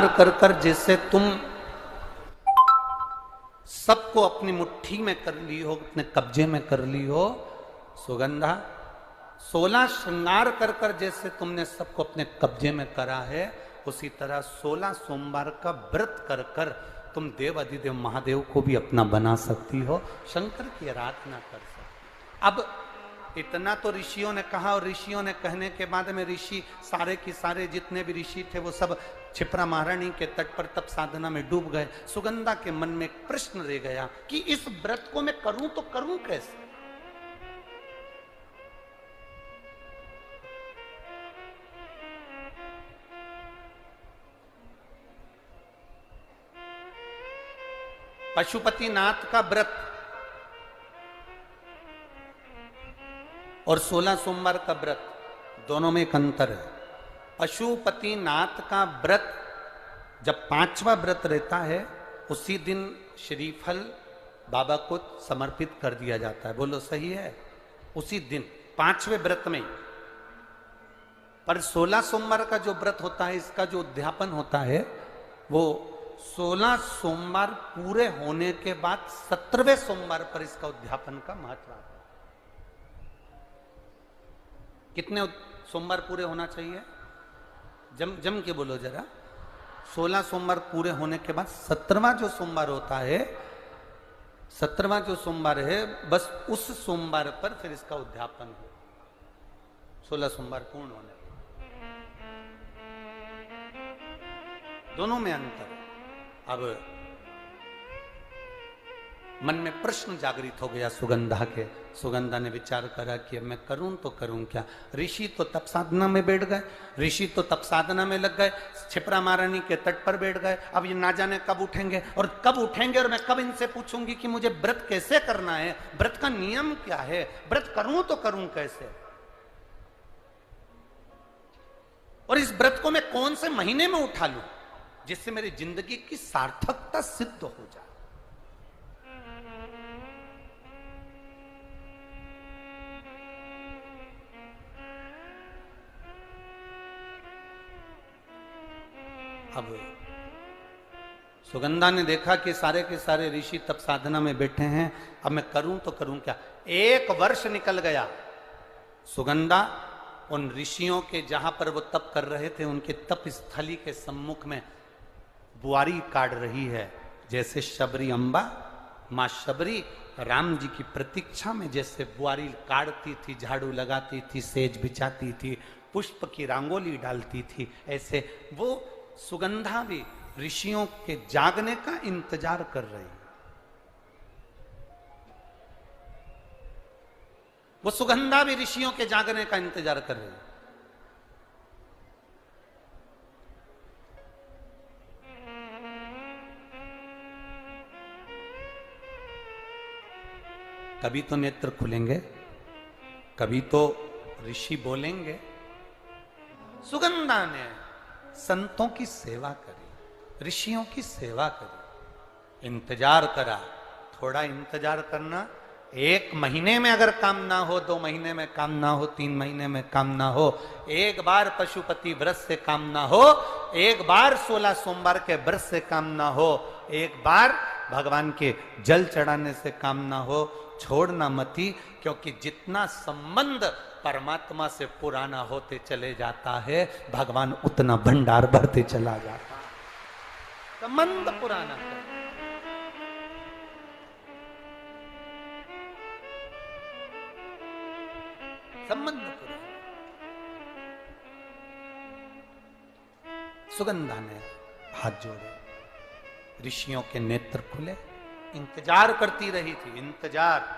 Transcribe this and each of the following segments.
कर कर जैसे तुम सबको अपनी मुट्ठी में कर ली हो, अपने कब्जे में कर ली हो सुगंधा, 16 श्रृंगार कर कर जैसे तुमने सबको अपने कब्जे में करा है, उसी तरह 16 सोमवार का व्रत कर कर तुम देव अधिदेव महादेव को भी अपना बना सकती हो, शंकर की आराधना कर सकती। अब इतना तो ऋषियों ने कहा, और ऋषियों ने कहने के बाद में ऋषि सारे के सारे जितने भी ऋषि थे वो सब क्षिप्रा महारानी के तट पर तप साधना में डूब गए। सुगंधा के मन में एक प्रश्न रह गया कि इस व्रत को मैं करूं तो करूं कैसे। पशुपतिनाथ का व्रत और 16 सोमवार का व्रत दोनों में एक अंतर है। पशुपतिनाथ का व्रत जब 5वां व्रत रहता है उसी दिन श्रीफल बाबा को समर्पित कर दिया जाता है। बोलो सही है? उसी दिन 5वें व्रत में। पर 16 सोमवार का जो व्रत होता है, इसका जो उद्यापन होता है वो 16 सोमवार पूरे होने के बाद 17वें सोमवार पर इसका उद्यापन का महत्व आता है। कितने सोमवार पूरे होना चाहिए? जम के बोलो जरा। 16 सोमवार पूरे होने के बाद 17वां जो सोमवार होता है, 17वां जो सोमवार है, बस उस सोमवार पर फिर इसका उद्यापन हो। 16 सोमवार पूर्ण होने दोनों में अंतर। अब मन में प्रश्न जागृत हो गया सुगंधा के। सुगंधा ने विचार करा कि अब मैं करूं तो करूं क्या। ऋषि तो तप साधना में बैठ गए, ऋषि तो तप साधना में लग गए, क्षिप्रा महारानी के तट पर बैठ गए। अब ये ना जाने कब उठेंगे और कब उठेंगे, और मैं कब इनसे पूछूंगी कि मुझे व्रत कैसे करना है, व्रत का नियम क्या है, व्रत करूं तो करूं कैसे, और इस व्रत को मैं कौन से महीने में उठा लूं जिससे मेरी जिंदगी की सार्थकता सिद्ध हो जाए। अब सुगंधा ने देखा कि सारे के सारे ऋषि तप साधना में बैठे हैं, अब मैं करूं तो करूं क्या। 1 वर्ष निकल गया। सुगंधा उन ऋषियों के जहां पर वो तप कर रहे थे उनके तप स्थली के सम्मुख में बुआरी काट रही है। जैसे शबरी अम्बा, मां शबरी राम जी की प्रतीक्षा में जैसे बुआरी काटती थी, झाड़ू लगाती थी, सेज बिछाती थी, पुष्प की रंगोली डालती थी, ऐसे वो सुगंधा भी ऋषियों के जागने का इंतजार कर रही है। वो सुगंधा भी ऋषियों के जागने का इंतजार कर रही है। कभी तो नेत्र खुलेंगे, कभी तो ऋषि बोलेंगे। सुगंधा ने संतों की सेवा करी, ऋषियों की सेवा करी, इंतजार करा। थोड़ा इंतजार करना, 1 महीने में अगर काम ना हो, 2 महीने में काम ना हो, 3 महीने में काम ना हो, एक बार पशुपति व्रत से काम ना हो, एक बार 16 सोमवार के व्रत से काम ना हो, एक बार भगवान के जल चढ़ाने से काम ना हो, छोड़ना मती। क्योंकि जितना संबंध परमात्मा से पुराना होते चले जाता है, भगवान उतना भंडार भरते चला जाता है। संबंध पुराना कर, संबंध पुराना। सुगंधा ने हाथ जोड़े, ऋषियों के नेत्र खुले, इंतजार करती रही थी, इंतजार।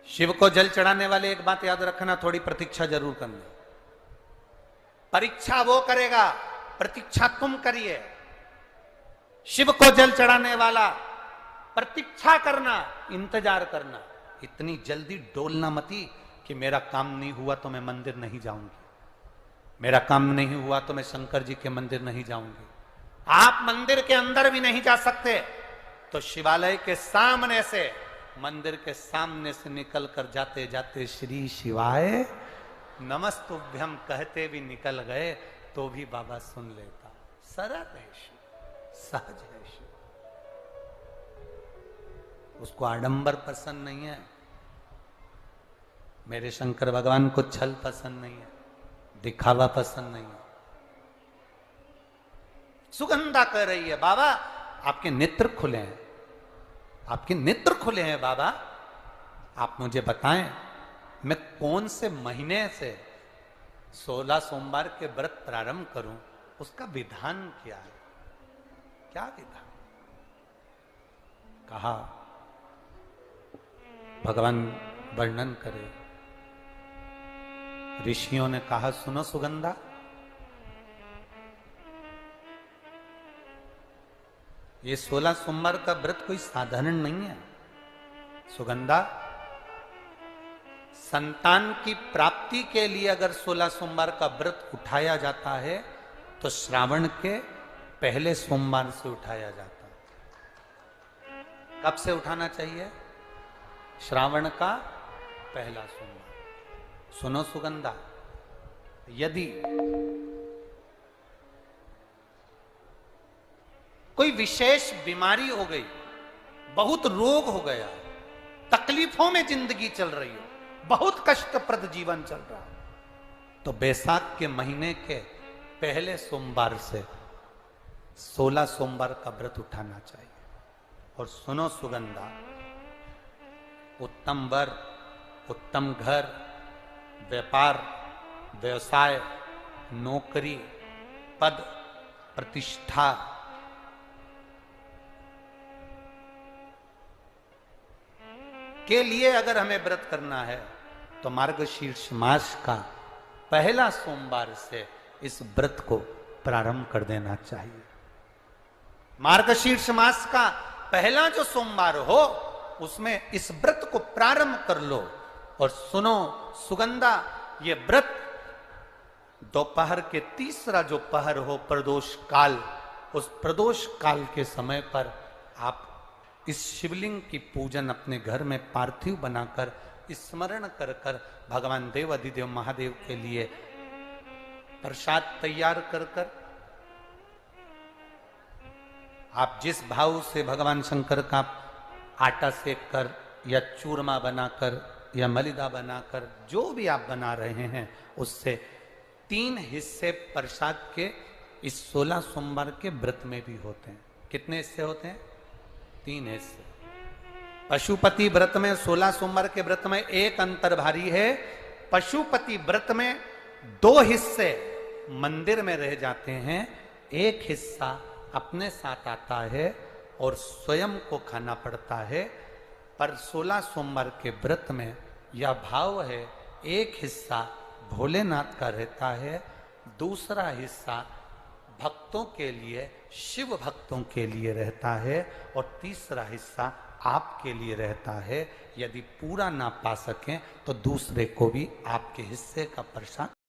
शिव को जल चढ़ाने वाले एक बात याद रखना, थोड़ी प्रतीक्षा जरूर करना। परीक्षा वो करेगा, प्रतीक्षा तुम करिए। शिव को जल चढ़ाने वाला प्रतीक्षा करना, इंतजार करना। इतनी जल्दी डोलना मती कि मेरा काम नहीं हुआ तो मैं मंदिर नहीं जाऊंगी, मेरा काम नहीं हुआ तो मैं शंकर जी के मंदिर नहीं जाऊंगी। आप मंदिर के अंदर भी नहीं जा सकते तो शिवालय के सामने से, मंदिर के सामने से निकल कर जाते जाते श्री शिवाय नमस्तुभ्यम कहते भी निकल गए तो तो भी बाबा सुन लेता। सरल है शिव, सहज है शिव। उसको आडंबर पसंद नहीं है। मेरे शंकर भगवान को छल पसंद नहीं है, दिखावा पसंद नहीं है। सुगंधा कह रही है बाबा आपके नेत्र खुले हैं, आपके नेत्र खुले हैं बाबा, आप मुझे बताएं मैं कौन से महीने से 16 सोमवार के व्रत प्रारंभ करूं, उसका विधान क्या है, क्या विधान। कहा भगवान वर्णन करे। ऋषियों ने कहा सुनो सुगंधा, ये 16 सोमवार का व्रत कोई साधारण नहीं है। सुगंधा, संतान की प्राप्ति के लिए अगर 16 सोमवार का व्रत उठाया जाता है तो श्रावण के पहले सोमवार से उठाया जाता है। कब से उठाना चाहिए? श्रावण का पहला सोमवार। सुनो सुगंधा, यदि कोई विशेष बीमारी हो गई, बहुत रोग हो गया, तकलीफों में जिंदगी चल रही हो, बहुत कष्टप्रद जीवन चल रहा है, तो बैसाख के महीने के पहले सोमवार से 16 सोमवार का व्रत उठाना चाहिए। और सुनो सुगंधा, उत्तम वर, उत्तम घर, व्यापार, व्यवसाय, नौकरी, पद, प्रतिष्ठा, के लिए अगर हमें व्रत करना है तो मार्गशीर्ष मास का पहला सोमवार से इस व्रत को प्रारंभ कर देना चाहिए। मार्गशीर्ष मास का पहला जो सोमवार हो उसमें इस व्रत को प्रारंभ कर लो। और सुनो सुगंधा, ये व्रत दोपहर के तीसरा जो पहर हो, प्रदोष काल, उस प्रदोष काल के समय पर आप इस शिवलिंग की पूजन अपने घर में पार्थिव बनाकर स्मरण कर कर भगवान देव अधिदेव महादेव के लिए प्रसाद तैयार कर कर, आप जिस भाव से भगवान शंकर का आटा सेक कर या चूरमा बनाकर या मलिदा बनाकर जो भी आप बना रहे हैं, उससे 3 हिस्से प्रसाद के इस 16 सोमवार के व्रत में भी होते हैं। कितने हिस्से होते हैं? 3 हिस्से। पशुपति व्रत में 16 सोमवार के व्रत में एक अंतर भारी है। पशुपति व्रत में 2 हिस्से मंदिर में रह जाते हैं, एक हिस्सा अपने साथ आता है और स्वयं को खाना पड़ता है। पर 16 सोमवार के व्रत में यह भाव है, एक हिस्सा भोलेनाथ का रहता है, दूसरा हिस्सा भक्तों के लिए, शिव भक्तों के लिए रहता है, और तीसरा हिस्सा आपके लिए रहता है। यदि पूरा ना पा सकें तो दूसरे को भी आपके हिस्से का प्रसाद